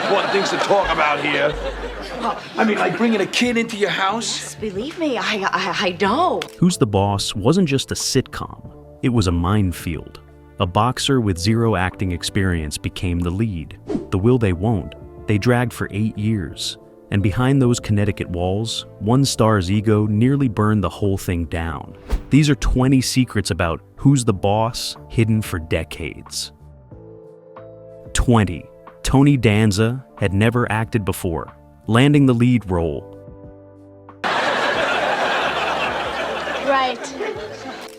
important things to talk about here. I mean, like bringing a kid into your house. Believe me, I know. Who's the Boss wasn't just a sitcom. It was a minefield. A boxer with zero acting experience became the lead. The Will They Won't, they dragged for 8 years. And behind those Connecticut walls, one star's ego nearly burned the whole thing down. These are 20 secrets about Who's the Boss hidden for decades. 20. Tony Danza had never acted before, landing the lead role. Right.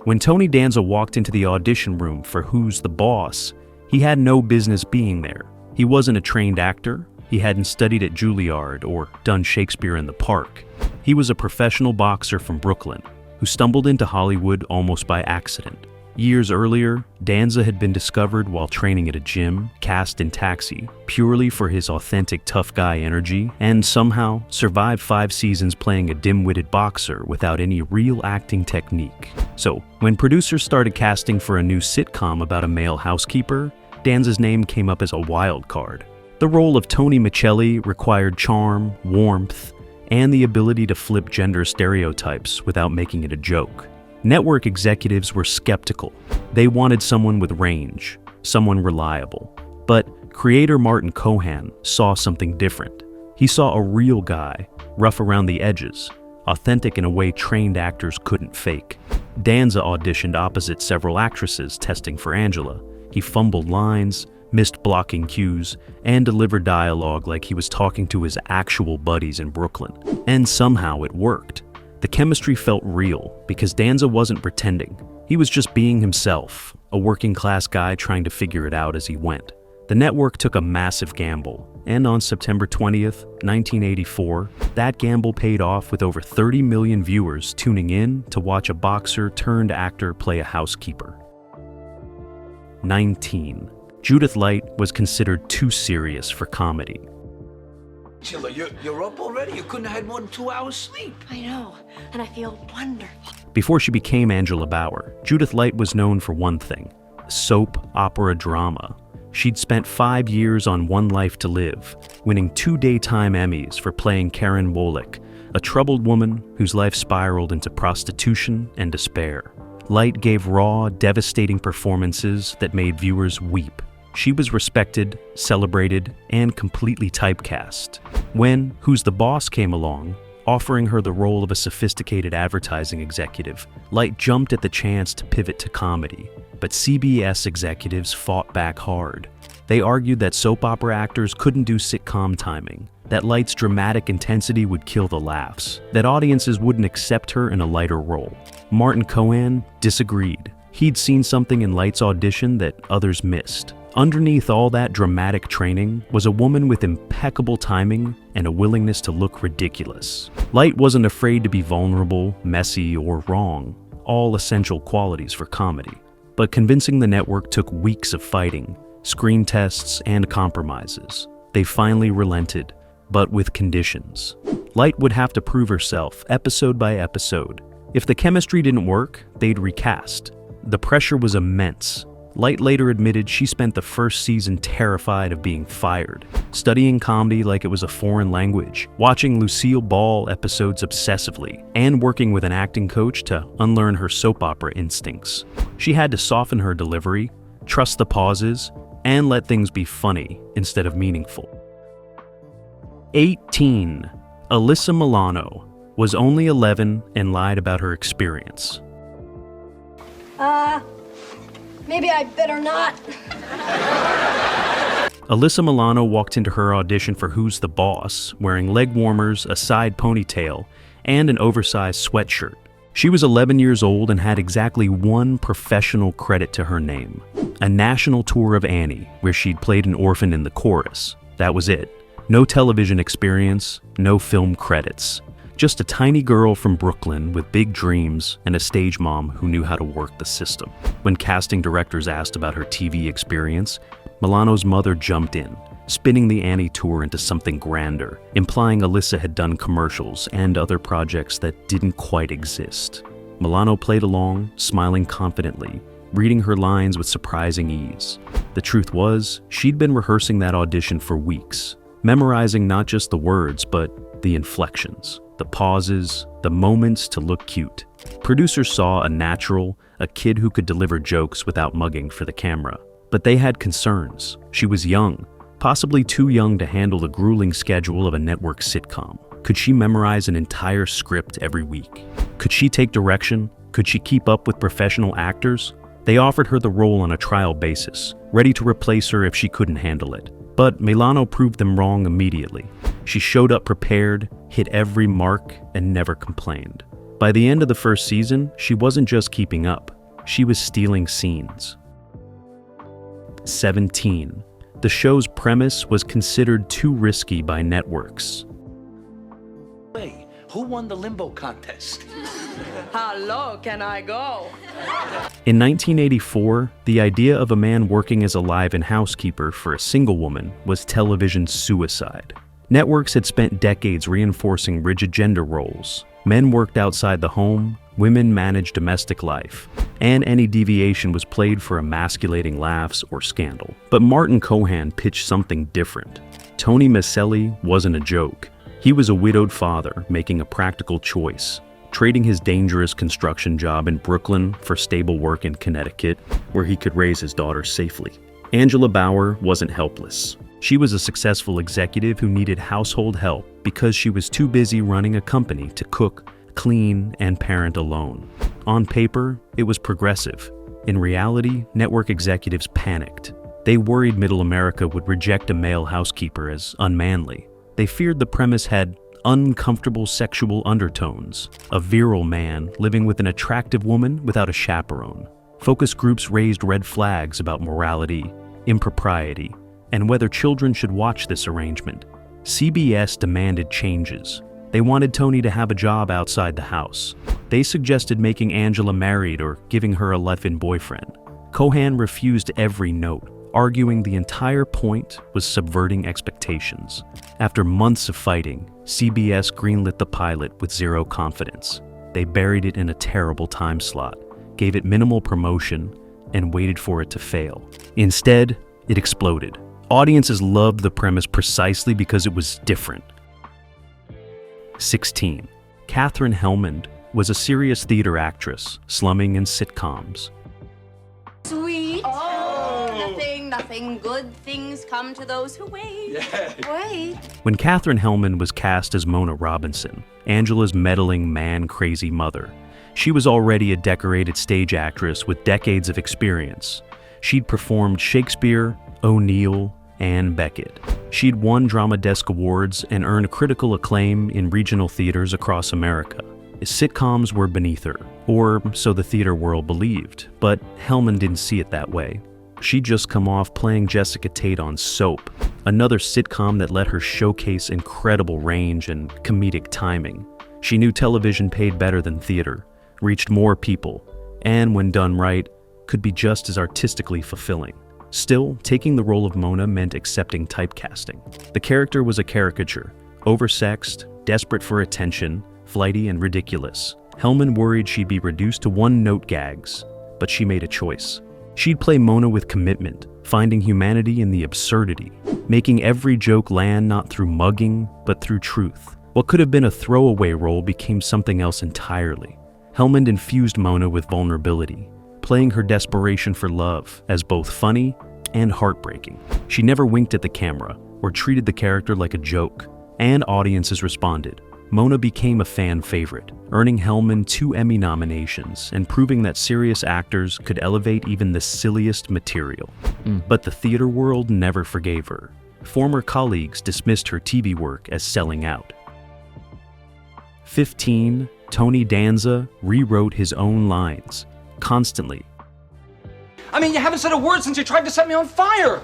When Tony Danza walked into the audition room for Who's the Boss, he had no business being there. He wasn't a trained actor. He hadn't studied at Juilliard or done Shakespeare in the Park. He was a professional boxer from Brooklyn who stumbled into Hollywood almost by accident. Years earlier, Danza had been discovered while training at a gym, cast in Taxi, purely for his authentic tough guy energy, and somehow survived 5 seasons playing a dim-witted boxer without any real acting technique. So, when producers started casting for a new sitcom about a male housekeeper, Danza's name came up as a wild card. The role of Tony Michelli required charm, warmth, and the ability to flip gender stereotypes without making it a joke. Network executives were skeptical. They wanted someone with range, someone reliable. But creator Martin Cohan saw something different. He saw a real guy, rough around the edges, authentic in a way trained actors couldn't fake. Danza auditioned opposite several actresses testing for Angela. He fumbled lines, missed blocking cues, and delivered dialogue like he was talking to his actual buddies in Brooklyn. And somehow it worked. The chemistry felt real because Danza wasn't pretending. He was just being himself, a working-class guy trying to figure it out as he went. The network took a massive gamble, and on September 20th, 1984, that gamble paid off with over 30 million viewers tuning in to watch a boxer-turned-actor play a housekeeper. 19. Judith Light was considered too serious for comedy. Chilla, you're up already? You couldn't have had more than 2 hours sleep. I know, and I feel wonderful. Before she became Angela Bauer, Judith Light was known for one thing: soap opera drama. She'd spent 5 years on One Life to Live, winning 2 daytime Emmys for playing Karen Wolick, a troubled woman whose life spiraled into prostitution and despair. Light gave raw, devastating performances that made viewers weep. She was respected, celebrated, and completely typecast. When Who's the Boss came along, offering her the role of a sophisticated advertising executive, Light jumped at the chance to pivot to comedy. But CBS executives fought back hard. They argued that soap opera actors couldn't do sitcom timing, that Light's dramatic intensity would kill the laughs, that audiences wouldn't accept her in a lighter role. Martin Cohan disagreed. He'd seen something in Light's audition that others missed. Underneath all that dramatic training was a woman with impeccable timing and a willingness to look ridiculous. Light wasn't afraid to be vulnerable, messy, or wrong, all essential qualities for comedy. But convincing the network took weeks of fighting, screen tests, and compromises. They finally relented, but with conditions. Light would have to prove herself episode by episode. If the chemistry didn't work, they'd recast. The pressure was immense. Light later admitted she spent the first season terrified of being fired, studying comedy like it was a foreign language, watching Lucille Ball episodes obsessively, and working with an acting coach to unlearn her soap opera instincts. She had to soften her delivery, trust the pauses, and let things be funny instead of meaningful. 18. Alyssa Milano was only 11 and lied about her experience. Maybe I'd better not. Alyssa Milano walked into her audition for Who's the Boss wearing leg warmers, a side ponytail, and an oversized sweatshirt. She was 11 years old and had exactly one professional credit to her name: a national tour of Annie, where she'd played an orphan in the chorus. That was it. No television experience, no film credits. Just a tiny girl from Brooklyn with big dreams and a stage mom who knew how to work the system. When casting directors asked about her TV experience, Milano's mother jumped in, spinning the Annie tour into something grander, implying Alyssa had done commercials and other projects that didn't quite exist. Milano played along, smiling confidently, reading her lines with surprising ease. The truth was, she'd been rehearsing that audition for weeks. memorizing not just the words, but the inflections, the pauses, the moments to look cute. Producers saw a kid who could deliver jokes without mugging for the camera. But they had concerns. She was young, possibly too young to handle the grueling schedule of a network sitcom. Could she memorize an entire script every week? Could she take direction? Could she keep up with professional actors? They offered her the role on a trial basis, ready to replace her if she couldn't handle it. But Milano proved them wrong immediately. She showed up prepared, hit every mark, and never complained. By the end of the first season, she wasn't just keeping up, she was stealing scenes. 17. The show's premise was considered too risky by networks. Hey, who won the limbo contest? How low can I go? In 1984, the idea of a man working as a live-in housekeeper for a single woman was television suicide. Networks had spent decades reinforcing rigid gender roles. Men worked outside the home, women managed domestic life, and any deviation was played for emasculating laughs or scandal. But Martin Cohan pitched something different. Tony Maselli wasn't a joke. He was a widowed father making a practical choice, trading his dangerous construction job in Brooklyn for stable work in Connecticut, where he could raise his daughter safely. Angela Bauer wasn't helpless. She was a successful executive who needed household help because she was too busy running a company to cook, clean, and parent alone. On paper, it was progressive. In reality, network executives panicked. They worried Middle America would reject a male housekeeper as unmanly. They feared the premise had uncomfortable sexual undertones, a virile man living with an attractive woman without a chaperone. Focus groups raised red flags about morality, impropriety, and whether children should watch this arrangement. CBS demanded changes. They wanted Tony to have a job outside the house. They suggested making Angela married or giving her a live-in boyfriend. Cohan refused every note, arguing the entire point was subverting expectations. After months of fighting, CBS greenlit the pilot with zero confidence. They buried it in a terrible time slot, gave it minimal promotion, and waited for it to fail. Instead, it exploded. Audiences loved the premise precisely because it was different. 16. Katherine Helmond was a serious theater actress, slumming in sitcoms. Sweet. Oh, nothing. Good things come to those who wait. Yeah. Wait. When Katherine Helmond was cast as Mona Robinson, Angela's meddling, man-crazy mother, she was already a decorated stage actress with decades of experience. She'd performed Shakespeare, O'Neill, and Beckett. She'd won Drama Desk Awards and earned critical acclaim in regional theaters across America. Sitcoms were beneath her, or so the theater world believed, but Helmond didn't see it that way. She'd just come off playing Jessica Tate on Soap, another sitcom that let her showcase incredible range and comedic timing. She knew television paid better than theater, reached more people, and when done right, could be just as artistically fulfilling. Still, taking the role of Mona meant accepting typecasting. The character was a caricature, oversexed, desperate for attention, flighty and ridiculous. Helmond worried she'd be reduced to one-note gags, but she made a choice. She'd play Mona with commitment, finding humanity in the absurdity, making every joke land not through mugging, but through truth. What could have been a throwaway role became something else entirely. Helmond infused Mona with vulnerability, playing her desperation for love as both funny and heartbreaking. She never winked at the camera or treated the character like a joke, and audiences responded. Mona became a fan favorite, earning Helmond 2 Emmy nominations and proving that serious actors could elevate even the silliest material. But the theater world never forgave her. Former colleagues dismissed her TV work as selling out. 15. Tony Danza rewrote his own lines, constantly. I mean, you haven't said a word since you tried to set me on fire!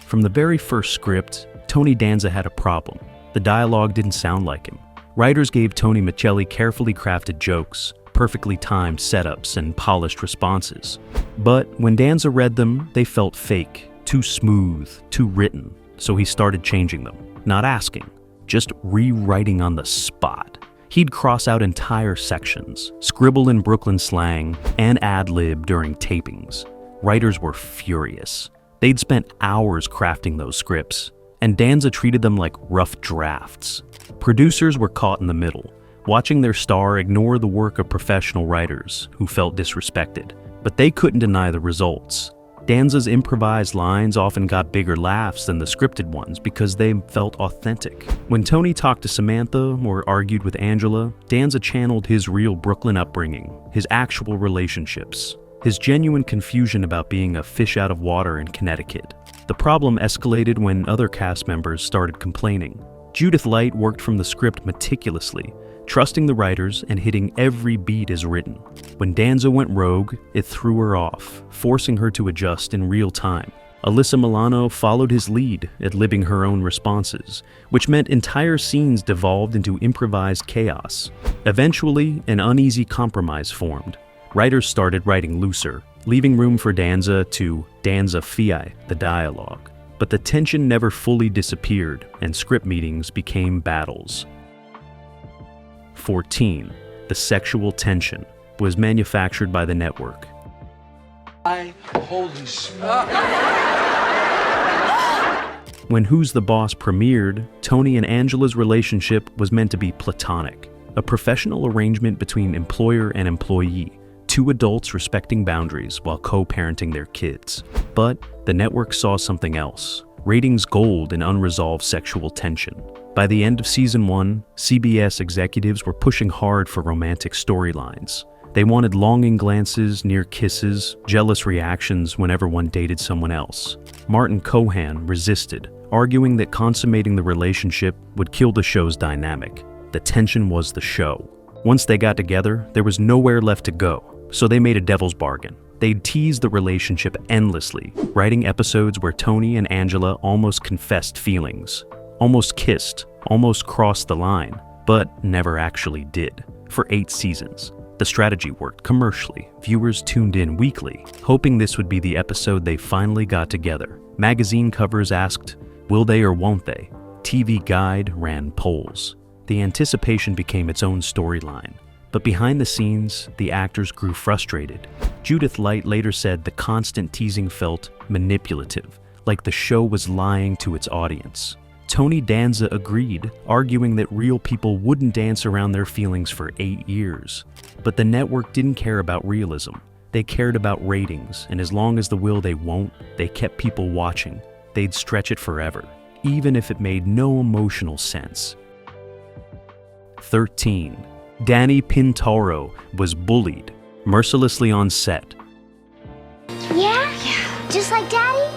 From the very first script, Tony Danza had a problem. The dialogue didn't sound like him. Writers gave Tony Micheli carefully crafted jokes, perfectly timed setups, and polished responses. But when Danza read them, they felt fake, too smooth, too written, so he started changing them. Not asking, just rewriting on the spot. He'd cross out entire sections, scribble in Brooklyn slang, and ad-lib during tapings. Writers were furious. They'd spent hours crafting those scripts, and Danza treated them like rough drafts. Producers were caught in the middle, watching their star ignore the work of professional writers who felt disrespected. But they couldn't deny the results. Danza's improvised lines often got bigger laughs than the scripted ones because they felt authentic. When Tony talked to Samantha or argued with Angela, Danza channeled his real Brooklyn upbringing, his actual relationships, his genuine confusion about being a fish out of water in Connecticut. The problem escalated when other cast members started complaining. Judith Light worked from the script meticulously, trusting the writers and hitting every beat as written. When Danza went rogue, it threw her off, forcing her to adjust in real time. Alyssa Milano followed his lead, ad-libbing her own responses, which meant entire scenes devolved into improvised chaos. Eventually, an uneasy compromise formed. Writers started writing looser, leaving room for Danza to Danza-fy the dialogue. But the tension never fully disappeared, and script meetings became battles. 14. The sexual tension was manufactured by the network. Holy smokes. When Who's the Boss premiered, Tony and Angela's relationship was meant to be platonic, a professional arrangement between employer and employee, two adults respecting boundaries while co-parenting their kids. But the network saw something else: ratings gold in unresolved sexual tension. By the end of season 1, CBS executives were pushing hard for romantic storylines. They wanted longing glances, near kisses, jealous reactions whenever one dated someone else. Martin Cohan resisted, arguing that consummating the relationship would kill the show's dynamic. The tension was the show. Once they got together, there was nowhere left to go, so they made a devil's bargain. They'd tease the relationship endlessly, writing episodes where Tony and Angela almost confessed feelings, almost kissed, almost crossed the line, but never actually did. For 8 seasons. The strategy worked commercially. Viewers tuned in weekly, hoping this would be the episode they finally got together. Magazine covers asked, "Will they or won't they?" TV Guide ran polls. The anticipation became its own storyline. But behind the scenes, the actors grew frustrated. Judith Light later said the constant teasing felt manipulative, like the show was lying to its audience. Tony Danza agreed, arguing that real people wouldn't dance around their feelings for 8 years. But the network didn't care about realism. They cared about ratings, and as long as the will they won't, they kept people watching. They'd stretch it forever, even if it made no emotional sense. 13. Danny Pintauro was bullied mercilessly on set. Yeah? Just like Daddy?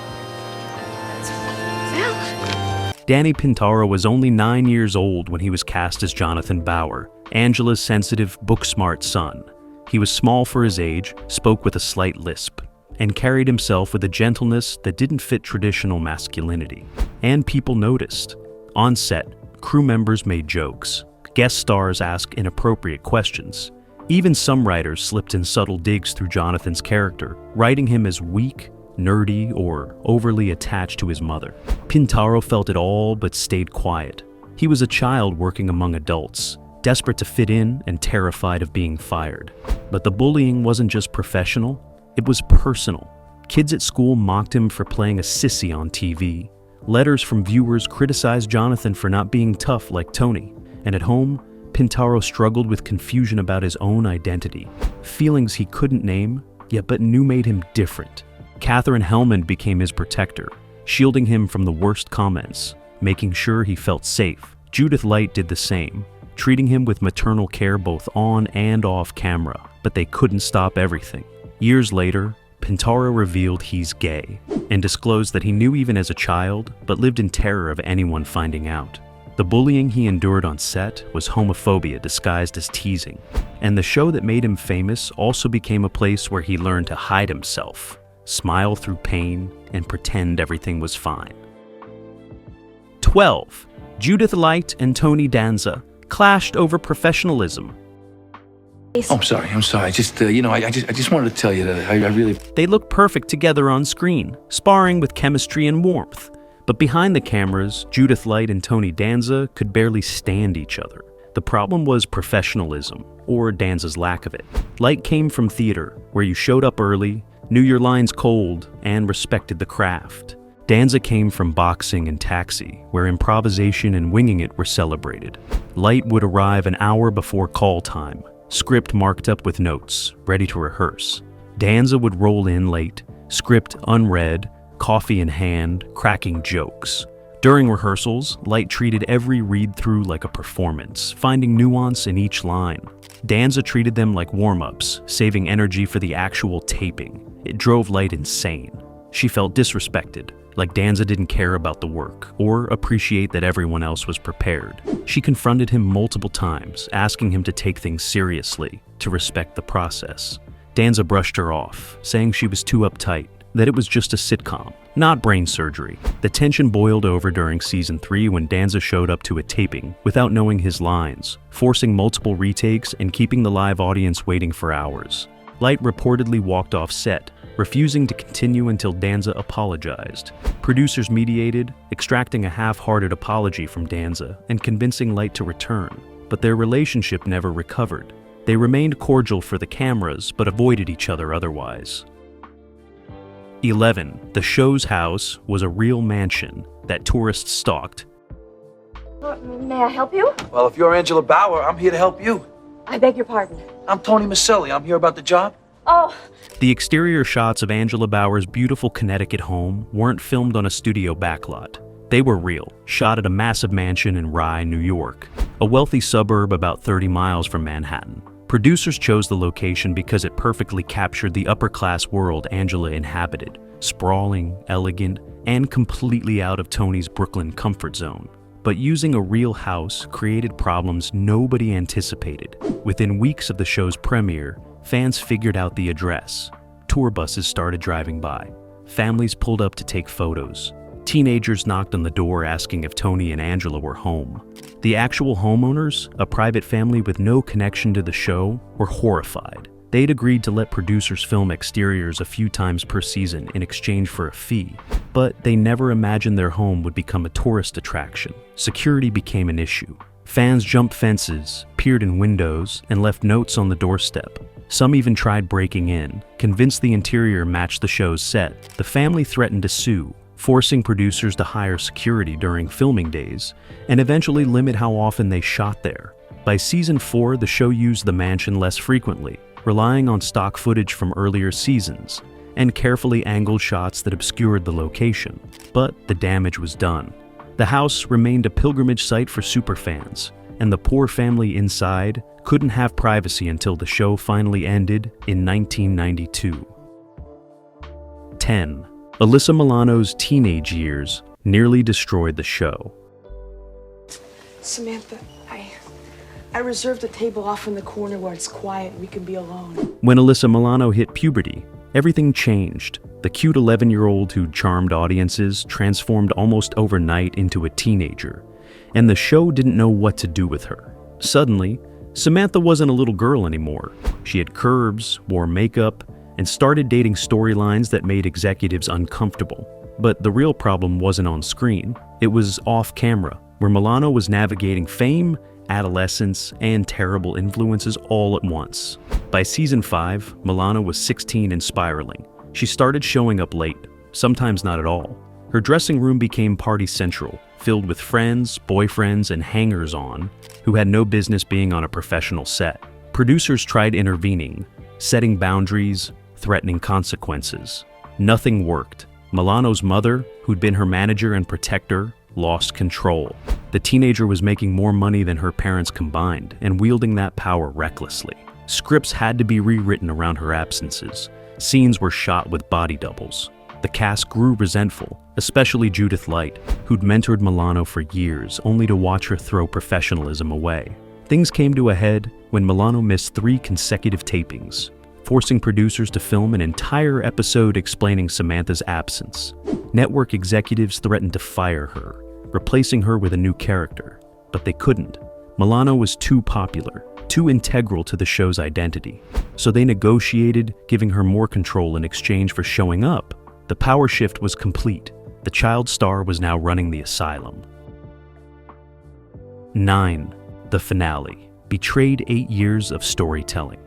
Danny Pintauro was only 9 years old when he was cast as Jonathan Bauer, Angela's sensitive, book-smart son. He was small for his age, spoke with a slight lisp, and carried himself with a gentleness that didn't fit traditional masculinity. And people noticed. On set, crew members made jokes. Guest stars asked inappropriate questions. Even some writers slipped in subtle digs through Jonathan's character, writing him as weak, nerdy, or overly attached to his mother. Pintauro felt it all but stayed quiet. He was a child working among adults, desperate to fit in and terrified of being fired. But the bullying wasn't just professional, it was personal. Kids at school mocked him for playing a sissy on TV. Letters from viewers criticized Jonathan for not being tough like Tony. And at home, Pintauro struggled with confusion about his own identity. Feelings he couldn't name, yet but knew made him different. Katherine Helmond became his protector, shielding him from the worst comments, making sure he felt safe. Judith Light did the same, treating him with maternal care both on and off camera, but they couldn't stop everything. Years later, Pintauro revealed he's gay, and disclosed that he knew even as a child, but lived in terror of anyone finding out. The bullying he endured on set was homophobia disguised as teasing, and the show that made him famous also became a place where he learned to hide himself, smile through pain, and pretend everything was fine. 12. Judith Light and Tony Danza clashed over professionalism. I'm sorry. I just wanted to tell you that I really... They looked perfect together on screen, sparring with chemistry and warmth. But behind the cameras, Judith Light and Tony Danza could barely stand each other. The problem was professionalism, or Danza's lack of it. Light came from theater, where you showed up early, knew your lines cold, and respected the craft. Danza came from boxing and Taxi, where improvisation and winging it were celebrated. Light would arrive an hour before call time, script marked up with notes, ready to rehearse. Danza would roll in late, script unread, coffee in hand, cracking jokes. During rehearsals, Light treated every read-through like a performance, finding nuance in each line. Danza treated them like warm-ups, saving energy for the actual taping. It drove Light insane. She felt disrespected, like Danza didn't care about the work, or appreciate that everyone else was prepared. She confronted him multiple times, asking him to take things seriously, to respect the process. Danza brushed her off, saying she was too uptight, that it was just a sitcom, not brain surgery. The tension boiled over during season 3 when Danza showed up to a taping without knowing his lines, forcing multiple retakes and keeping the live audience waiting for hours. Light reportedly walked off set, refusing to continue until Danza apologized. Producers mediated, extracting a half-hearted apology from Danza and convincing Light to return, but their relationship never recovered. They remained cordial for the cameras, but avoided each other otherwise. 11. The show's house was a real mansion that tourists stalked. May I help you? Well, if you're Angela Bauer, I'm here to help you. I beg your pardon. I'm Tony Maselli. I'm here about the job. Oh, The exterior shots of Angela Bauer's beautiful Connecticut home weren't filmed on a studio backlot. They were real, shot at a massive mansion in Rye, New York, a wealthy suburb about 30 miles from Manhattan. Producers chose the location because it perfectly captured the upper-class world Angela inhabited, sprawling, elegant, and completely out of Tony's Brooklyn comfort zone. But using a real house created problems nobody anticipated. Within weeks of the show's premiere, fans figured out the address. Tour buses started driving by. Families pulled up to take photos. Teenagers knocked on the door asking if Tony and Angela were home. The actual homeowners, a private family with no connection to the show, were horrified. They'd agreed to let producers film exteriors a few times per season in exchange for a fee, but they never imagined their home would become a tourist attraction. Security became an issue. Fans jumped fences, peered in windows, and left notes on the doorstep. Some even tried breaking in, convinced the interior matched the show's set. The family threatened to sue, forcing producers to hire security during filming days, and eventually limit how often they shot there. By season 4, the show used the mansion less frequently, relying on stock footage from earlier seasons, and carefully angled shots that obscured the location. But the damage was done. The house remained a pilgrimage site for superfans, and the poor family inside couldn't have privacy until the show finally ended in 1992. 10. Alyssa Milano's teenage years nearly destroyed the show. Samantha, I reserved a table off in the corner where it's quiet and we can be alone. When Alyssa Milano hit puberty, everything changed. The cute 11-year-old who charmed audiences transformed almost overnight into a teenager, and the show didn't know what to do with her. Suddenly, Samantha wasn't a little girl anymore. She had curves, wore makeup, and started dating storylines that made executives uncomfortable. But the real problem wasn't on screen. It was off camera, where Milano was navigating fame, adolescence, and terrible influences all at once. By season 5, Milano was 16 and spiraling. She started showing up late, sometimes not at all. Her dressing room became party central, filled with friends, boyfriends, and hangers-on who had no business being on a professional set. Producers tried intervening, setting boundaries, threatening consequences. Nothing worked. Milano's mother, who'd been her manager and protector, lost control. The teenager was making more money than her parents combined and wielding that power recklessly. Scripts had to be rewritten around her absences. Scenes were shot with body doubles. The cast grew resentful, especially Judith Light, who'd mentored Milano for years only to watch her throw professionalism away. Things came to a head when Milano missed 3 consecutive tapings, forcing producers to film an entire episode explaining Samantha's absence. Network executives threatened to fire her, replacing her with a new character, but they couldn't. Milano was too popular, too integral to the show's identity, so they negotiated, giving her more control in exchange for showing up. The power shift was complete. The child star was now running the asylum. 9. The finale betrayed 8 years of storytelling.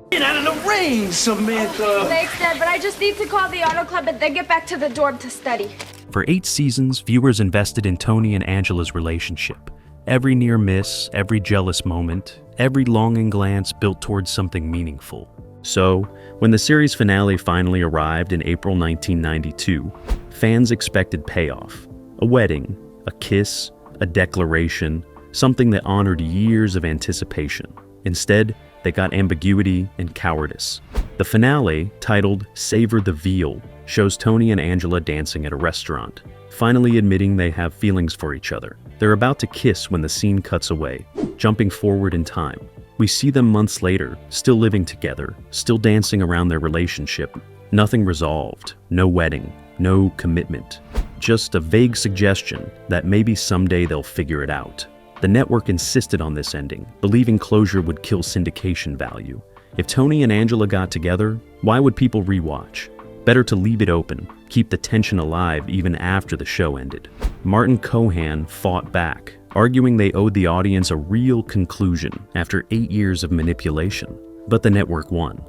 Get out of the rain, Samantha. Thanks, Dad, but I just need to call the auto club and then get back to the dorm to study. For 8 seasons, viewers invested in Tony and Angela's relationship. Every near miss, every jealous moment, every longing glance built towards something meaningful. So, when the series finale finally arrived in April 1992, fans expected payoff. A wedding, a kiss, a declaration, something that honored years of anticipation. Instead, they got ambiguity and cowardice. The finale, titled Savor the Veal, shows Tony and Angela dancing at a restaurant, finally admitting they have feelings for each other. They're about to kiss when the scene cuts away, jumping forward in time. We see them months later, still living together, still dancing around their relationship. Nothing resolved, no wedding, no commitment. Just a vague suggestion that maybe someday they'll figure it out. The network insisted on this ending, believing closure would kill syndication value. If Tony and Angela got together, why would people rewatch? Better to leave it open, keep the tension alive even after the show ended. Martin Cohan fought back, arguing they owed the audience a real conclusion after 8 years of manipulation. But the network won.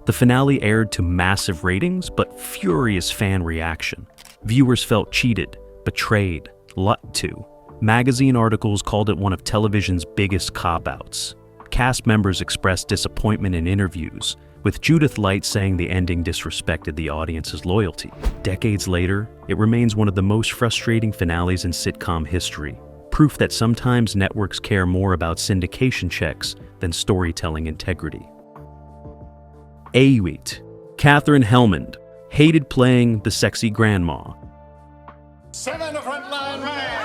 The finale aired to massive ratings, but furious fan reaction. Viewers felt cheated, betrayed, lied to. Magazine articles called it one of television's biggest cop-outs. Cast members expressed disappointment in interviews, with Judith Light saying the ending disrespected the audience's loyalty. Decades later, it remains one of the most frustrating finales in sitcom history, proof that sometimes networks care more about syndication checks than storytelling integrity. A-Wheat. Katherine Helmond hated playing the sexy grandma. 7 the front line man.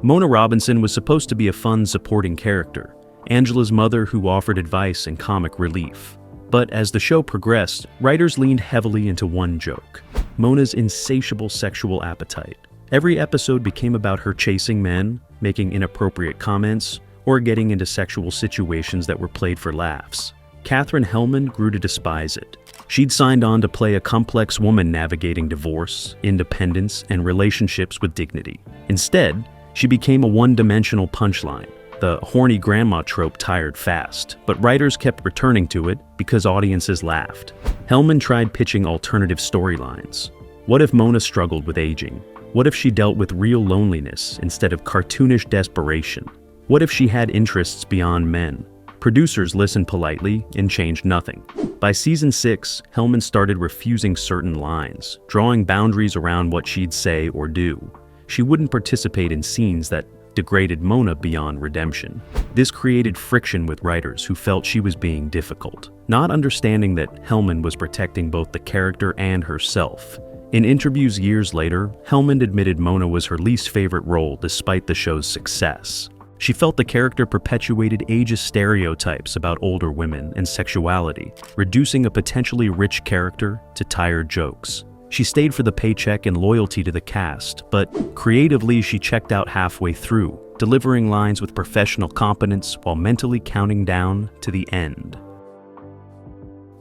Mona Robinson was supposed to be a fun supporting character, Angela's mother who offered advice and comic relief. But as the show progressed, writers leaned heavily into one joke: Mona's insatiable sexual appetite. Every episode became about her chasing men, making inappropriate comments, or getting into sexual situations that were played for laughs. Katherine Helmond grew to despise it. She'd signed on to play a complex woman navigating divorce, independence, and relationships with dignity. Instead, she became a one-dimensional punchline. The horny grandma trope tired fast, but writers kept returning to it because audiences laughed. Helmond tried pitching alternative storylines. What if Mona struggled with aging? What if she dealt with real loneliness instead of cartoonish desperation? What if she had interests beyond men? Producers listened politely and changed nothing. By season 6, Helmond started refusing certain lines, drawing boundaries around what she'd say or do. She wouldn't participate in scenes that degraded Mona beyond redemption. This created friction with writers who felt she was being difficult, not understanding that Helmond was protecting both the character and herself. In interviews years later, Helmond admitted Mona was her least favorite role despite the show's success. She felt the character perpetuated ageist stereotypes about older women and sexuality, reducing a potentially rich character to tired jokes. She stayed for the paycheck and loyalty to the cast, but creatively she checked out halfway through, delivering lines with professional competence while mentally counting down to the end.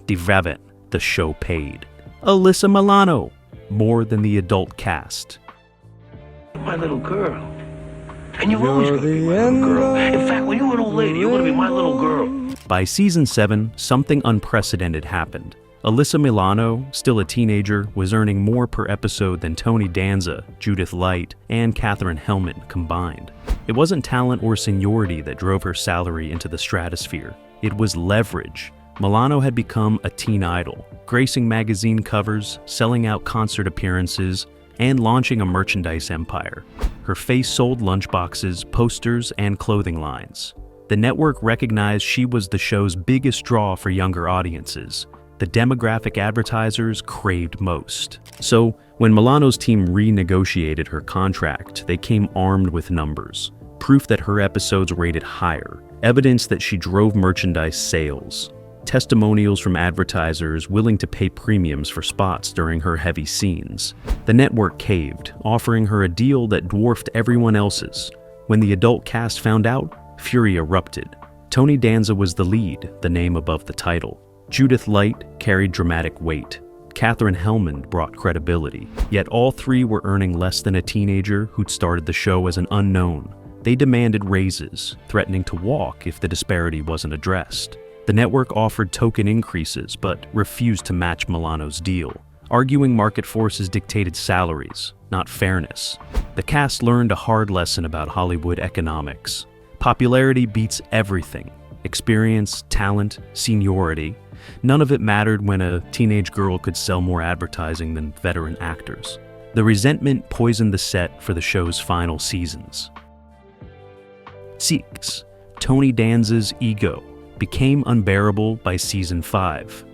Divravit, the show paid. Alyssa Milano, more than the adult cast. My little girl. And you're always gonna be my little girl. In fact, when you're an old lady, you're gonna be my little girl. By season 7, something unprecedented happened. Alyssa Milano, still a teenager, was earning more per episode than Tony Danza, Judith Light, and Katherine Helmond combined. It wasn't talent or seniority that drove her salary into the stratosphere. It was leverage. Milano had become a teen idol, gracing magazine covers, selling out concert appearances, and launching a merchandise empire. Her face sold lunchboxes, posters, and clothing lines. The network recognized she was the show's biggest draw for younger audiences, the demographic advertisers craved most. So, when Milano's team renegotiated her contract, they came armed with numbers, proof that her episodes rated higher, evidence that she drove merchandise sales, testimonials from advertisers willing to pay premiums for spots during her heavy scenes. The network caved, offering her a deal that dwarfed everyone else's. When the adult cast found out, fury erupted. Tony Danza was the lead, the name above the title. Judith Light carried dramatic weight. Katherine Helmond brought credibility. Yet all three were earning less than a teenager who'd started the show as an unknown. They demanded raises, threatening to walk if the disparity wasn't addressed. The network offered token increases, but refused to match Milano's deal, arguing market forces dictated salaries, not fairness. The cast learned a hard lesson about Hollywood economics. Popularity beats everything. Experience, talent, seniority. None of it mattered when a teenage girl could sell more advertising than veteran actors. The resentment poisoned the set for the show's final seasons. 6. Tony Danza's ego became unbearable by season 5.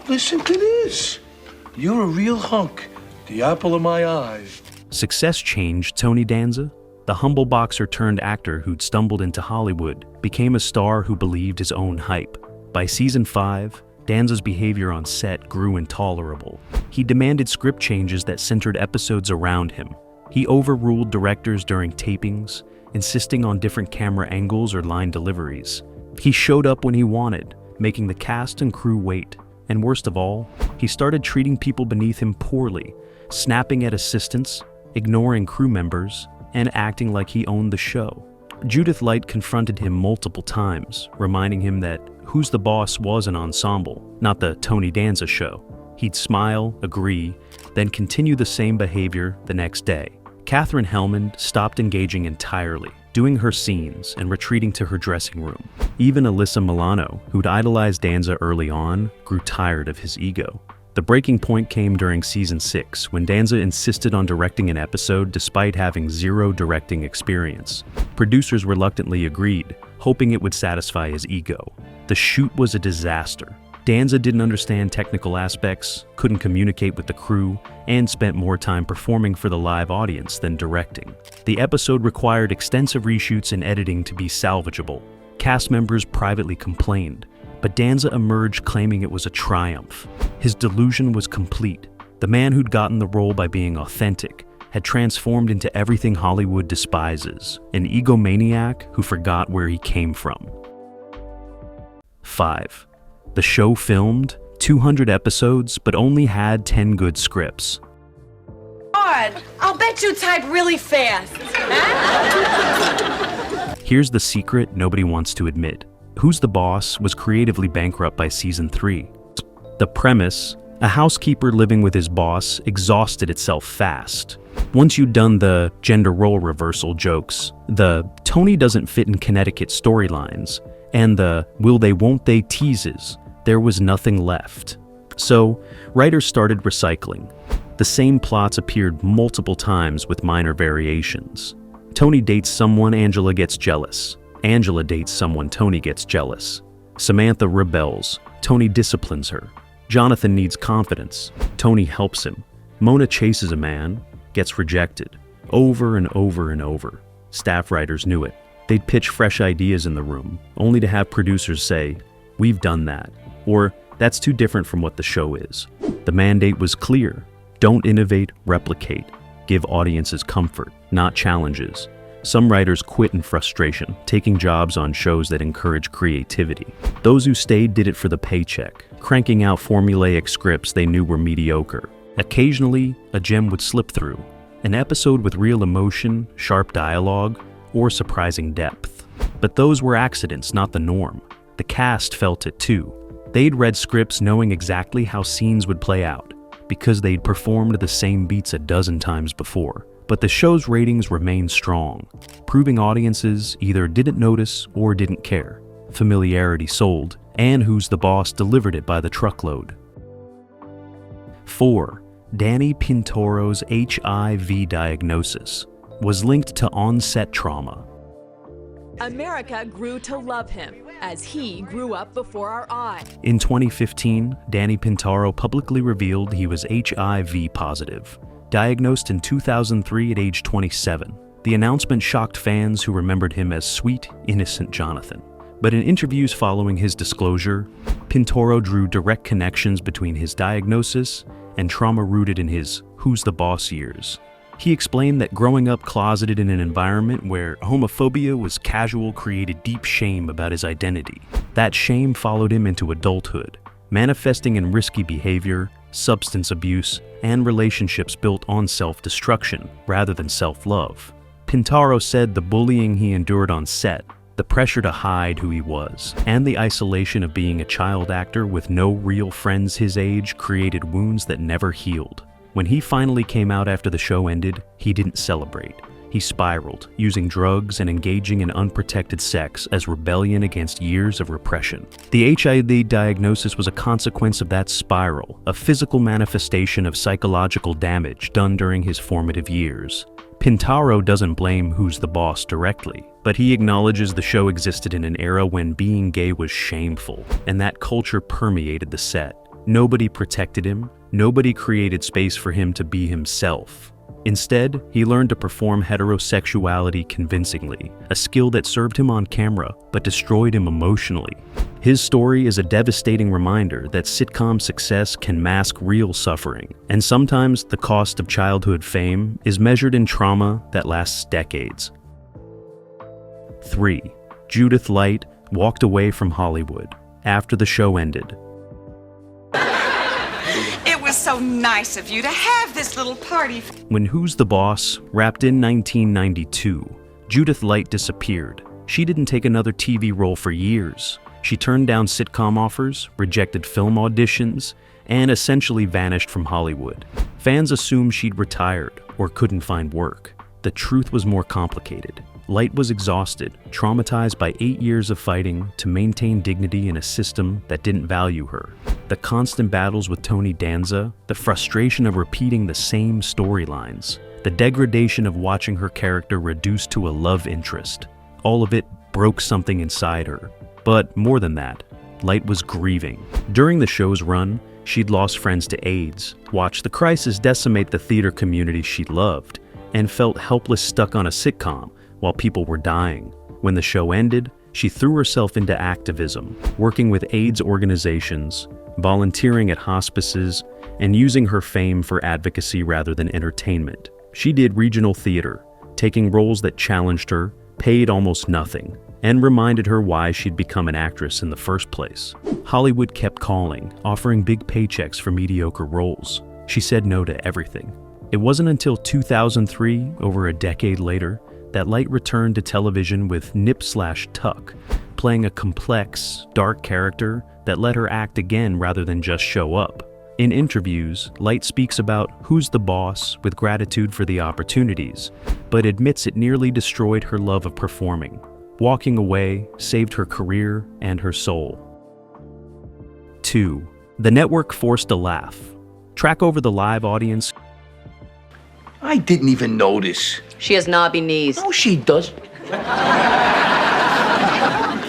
Listen to this. You're a real hunk. The apple of my eye. Success changed Tony Danza. The humble boxer turned actor who'd stumbled into Hollywood became a star who believed his own hype. By season 5, Danza's behavior on set grew intolerable. He demanded script changes that centered episodes around him. He overruled directors during tapings, insisting on different camera angles or line deliveries. He showed up when he wanted, making the cast and crew wait. And worst of all, he started treating people beneath him poorly, snapping at assistants, ignoring crew members, and acting like he owned the show. Judith Light confronted him multiple times, reminding him that Who's the Boss was an ensemble, not the Tony Danza show. He'd smile, agree, then continue the same behavior the next day. Katherine Helmond stopped engaging entirely, doing her scenes and retreating to her dressing room. Even Alyssa Milano, who'd idolized Danza early on, grew tired of his ego. The breaking point came during season 6, when Danza insisted on directing an episode despite having zero directing experience. Producers reluctantly agreed, hoping it would satisfy his ego. The shoot was a disaster. Danza didn't understand technical aspects, couldn't communicate with the crew, and spent more time performing for the live audience than directing. The episode required extensive reshoots and editing to be salvageable. Cast members privately complained, but Danza emerged claiming it was a triumph. His delusion was complete. The man who'd gotten the role by being authentic had transformed into everything Hollywood despises, an egomaniac who forgot where he came from. 5. The show filmed 200 episodes, but only had 10 good scripts. I'll bet you type really fast. Here's the secret nobody wants to admit. Who's the Boss was creatively bankrupt by season 3. The premise, a housekeeper living with his boss, exhausted itself fast. Once you'd done the gender role reversal jokes, the Tony doesn't fit in Connecticut storylines, and the will they won't they teases, there was nothing left. So, writers started recycling. The same plots appeared multiple times with minor variations. Tony dates someone, Angela gets jealous. Angela dates someone, Tony gets jealous. Samantha rebels. Tony disciplines her. Jonathan needs confidence. Tony helps him. Mona chases a man, gets rejected. Over and over and over. Staff writers knew it. They'd pitch fresh ideas in the room, only to have producers say, "We've done that," or "That's too different from what the show is." The mandate was clear. Don't innovate, replicate. Give audiences comfort, not challenges. Some writers quit in frustration, taking jobs on shows that encourage creativity. Those who stayed did it for the paycheck, cranking out formulaic scripts they knew were mediocre. Occasionally, a gem would slip through, an episode with real emotion, sharp dialogue, or surprising depth. But those were accidents, not the norm. The cast felt it too. They'd read scripts knowing exactly how scenes would play out, because they'd performed the same beats a dozen times before. But the show's ratings remained strong, proving audiences either didn't notice or didn't care. Familiarity sold, and Who's the Boss delivered it by the truckload. 4. Danny Pintauro's HIV diagnosis was linked to on-set trauma. America grew to love him as he grew up before our eyes. In 2015, Danny Pintauro publicly revealed he was HIV positive, diagnosed in 2003 at age 27. The announcement shocked fans who remembered him as sweet, innocent Jonathan. But in interviews following his disclosure, Pintauro drew direct connections between his diagnosis and trauma rooted in his Who's the Boss years. He explained that growing up closeted in an environment where homophobia was casual created deep shame about his identity. That shame followed him into adulthood, manifesting in risky behavior, substance abuse, and relationships built on self-destruction rather than self-love. Pintauro said the bullying he endured on set, the pressure to hide who he was, and the isolation of being a child actor with no real friends his age created wounds that never healed. When he finally came out after the show ended, he didn't celebrate. He spiraled, using drugs and engaging in unprotected sex as rebellion against years of repression. The HIV diagnosis was a consequence of that spiral, a physical manifestation of psychological damage done during his formative years. Pintauro doesn't blame Who's the Boss directly, but he acknowledges the show existed in an era when being gay was shameful, and that culture permeated the set. Nobody protected him, nobody created space for him to be himself. Instead, he learned to perform heterosexuality convincingly, a skill that served him on camera but destroyed him emotionally. His story is a devastating reminder that sitcom success can mask real suffering, and sometimes the cost of childhood fame is measured in trauma that lasts decades. 3. Judith Light walked away from Hollywood after the show ended. It was so nice of you to have this little party. When Who's the Boss wrapped in 1992, Judith Light disappeared. She didn't take another TV role for years. She turned down sitcom offers, rejected film auditions, and essentially vanished from Hollywood. Fans assumed she'd retired or couldn't find work. The truth was more complicated. Light was exhausted, traumatized by 8 years of fighting to maintain dignity in a system that didn't value her. The constant battles with Tony Danza, the frustration of repeating the same storylines, the degradation of watching her character reduced to a love interest. All of it broke something inside her. But more than that, Light was grieving. During the show's run, she'd lost friends to AIDS, watched the crisis decimate the theater community she loved, and felt helpless stuck on a sitcom while people were dying. When the show ended, she threw herself into activism, working with AIDS organizations, volunteering at hospices, and using her fame for advocacy rather than entertainment. She did regional theater, taking roles that challenged her, paid almost nothing, and reminded her why she'd become an actress in the first place. Hollywood kept calling, offering big paychecks for mediocre roles. She said no to everything. It wasn't until 2003, over a decade later, that Light returned to television with Nip/Tuck, playing a complex, dark character that let her act again rather than just show up. In interviews, Light speaks about Who's the Boss with gratitude for the opportunities, but admits it nearly destroyed her love of performing. Walking away saved her career and her soul. 2. The network forced a laugh. Track over the live audience. I didn't even notice. She has knobby knees. No, she doesn't.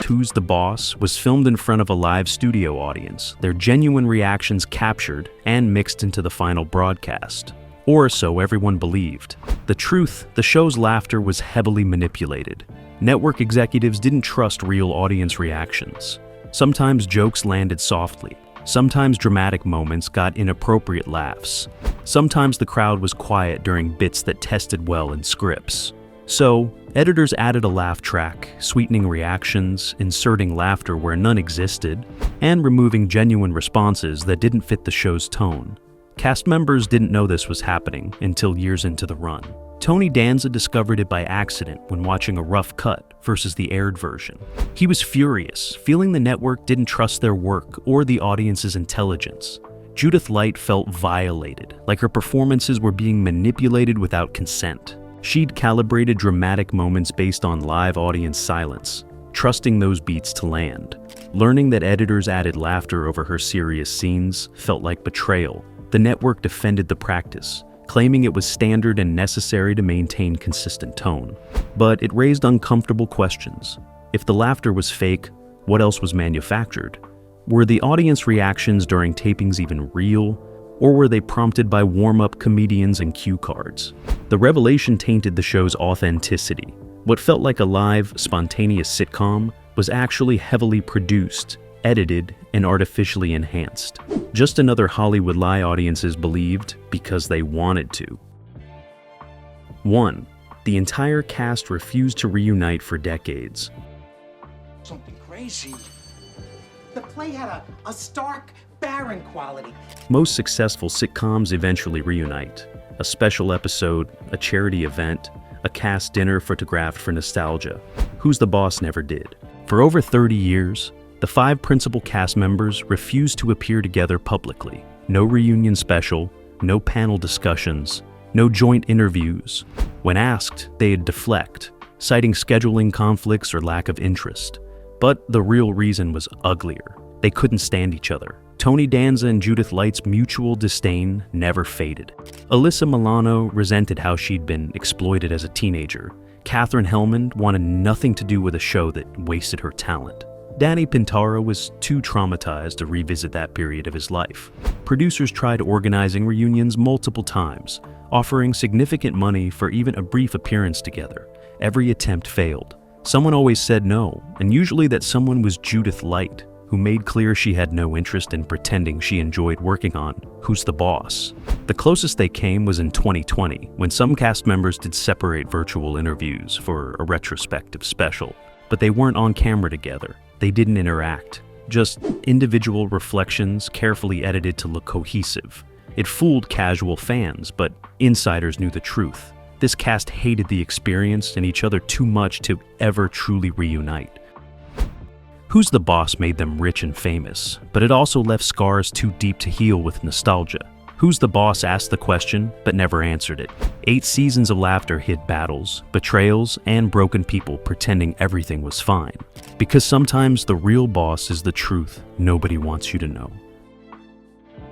Who's the Boss was filmed in front of a live studio audience, their genuine reactions captured and mixed into the final broadcast. Or so everyone believed. The truth, the show's laughter was heavily manipulated. Network executives didn't trust real audience reactions. Sometimes jokes landed softly. Sometimes dramatic moments got inappropriate laughs. Sometimes the crowd was quiet during bits that tested well in scripts. So, editors added a laugh track, sweetening reactions, inserting laughter where none existed, and removing genuine responses that didn't fit the show's tone. Cast members didn't know this was happening until years into the run. Tony Danza discovered it by accident when watching a rough cut versus the aired version. He was furious, feeling the network didn't trust their work or the audience's intelligence. Judith Light felt violated, like her performances were being manipulated without consent. She'd calibrated dramatic moments based on live audience silence, trusting those beats to land. Learning that editors added laughter over her serious scenes felt like betrayal. The network defended the practice, claiming it was standard and necessary to maintain consistent tone. But it raised uncomfortable questions. If the laughter was fake, what else was manufactured? Were the audience reactions during tapings even real, or were they prompted by warm-up comedians and cue cards? The revelation tainted the show's authenticity. What felt like a live, spontaneous sitcom was actually heavily produced, edited, and artificially enhanced. Just another Hollywood lie audiences believed because they wanted to. 1. The entire cast refused to reunite for decades. Something crazy. The play had a stark, barren quality. Most successful sitcoms eventually reunite. A special episode, a charity event, a cast dinner photographed for nostalgia. Who's the Boss never did. For over 30 years, the 5 principal cast members refused to appear together publicly. No reunion special, no panel discussions, no joint interviews. When asked, they'd deflect, citing scheduling conflicts or lack of interest. But the real reason was uglier. They couldn't stand each other. Tony Danza and Judith Light's mutual disdain never faded. Alyssa Milano resented how she'd been exploited as a teenager. Katherine Helmond wanted nothing to do with a show that wasted her talent. Danny Pintauro was too traumatized to revisit that period of his life. Producers tried organizing reunions multiple times, offering significant money for even a brief appearance together. Every attempt failed. Someone always said no, and usually that someone was Judith Light, who made clear she had no interest in pretending she enjoyed working on Who's the Boss. The closest they came was in 2020, when some cast members did separate virtual interviews for a retrospective special. But they weren't on camera together. They didn't interact. Just individual reflections carefully edited to look cohesive. It fooled casual fans, but insiders knew the truth. This cast hated the experience and each other too much to ever truly reunite. Who's the Boss made them rich and famous, but it also left scars too deep to heal with nostalgia. Who's the Boss asked the question, but never answered it. 8 seasons of laughter hid battles, betrayals, and broken people pretending everything was fine. Because sometimes the real boss is the truth nobody wants you to know.